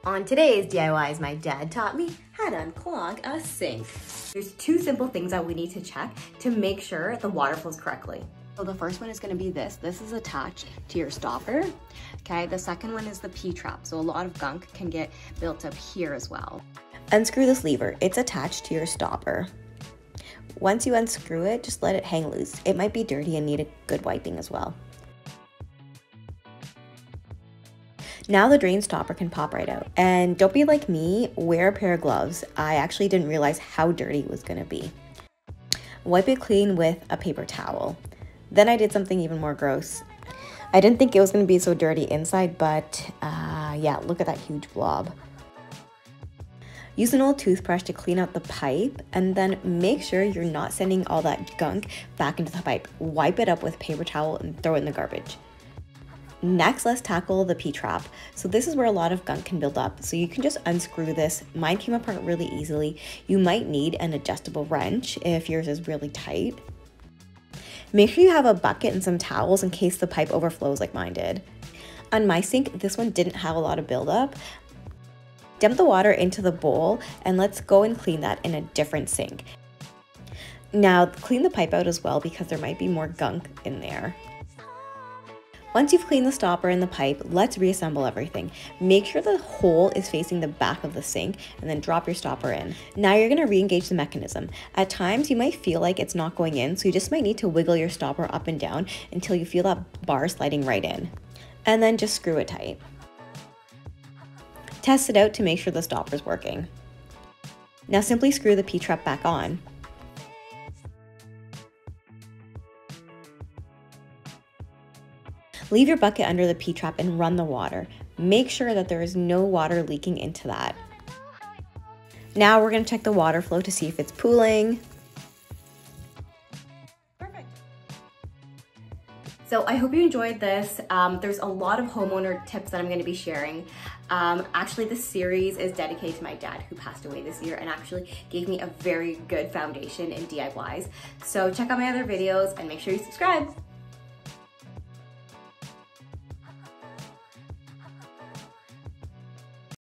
On today's DIYs, my dad taught me how to unclog a sink. There's two simple things that we need to check to make sure the water flows correctly. So the first one is gonna be this. This is attached to your stopper, okay? The second one is the P-trap. So a lot of gunk can get built up here as well. Unscrew this lever. It's attached to your stopper. Once you unscrew it, just let it hang loose. It might be dirty and need a good wiping as well. Now the drain stopper can pop right out. And don't be like me, wear a pair of gloves. I actually didn't realize how dirty it was gonna be. Wipe it clean with a paper towel. Then I did something even more gross. I didn't think it was gonna be so dirty inside, but yeah, look at that huge blob. Use an old toothbrush to clean out the pipe and then make sure you're not sending all that gunk back into the pipe. Wipe it up with a paper towel and throw it in the garbage. Next, let's tackle the P-trap. So this is where a lot of gunk can build up. So you can just unscrew this. Mine came apart really easily. You might need an adjustable wrench if yours is really tight. Make sure you have a bucket and some towels in case the pipe overflows like mine did. On my sink, this one didn't have a lot of buildup. Dump the water into the bowl and let's go and clean that in a different sink. Now clean the pipe out as well because there might be more gunk in there. Once you've cleaned the stopper and the pipe, let's reassemble everything. Make sure the hole is facing the back of the sink and then drop your stopper in. Now you're gonna re-engage the mechanism. At times you might feel like it's not going in, so you just might need to wiggle your stopper up and down until you feel that bar sliding right in. And then just screw it tight. Test it out to make sure the stopper's working. Now simply screw the P-trap back on. Leave your bucket under the P-trap and run the water. Make sure that there is no water leaking into that. Now we're gonna check the water flow to see if it's pooling. Perfect. So I hope you enjoyed this. There's a lot of homeowner tips that I'm gonna be sharing. Actually, this series is dedicated to my dad who passed away this year and actually gave me a very good foundation in DIYs. So check out my other videos and make sure you subscribe.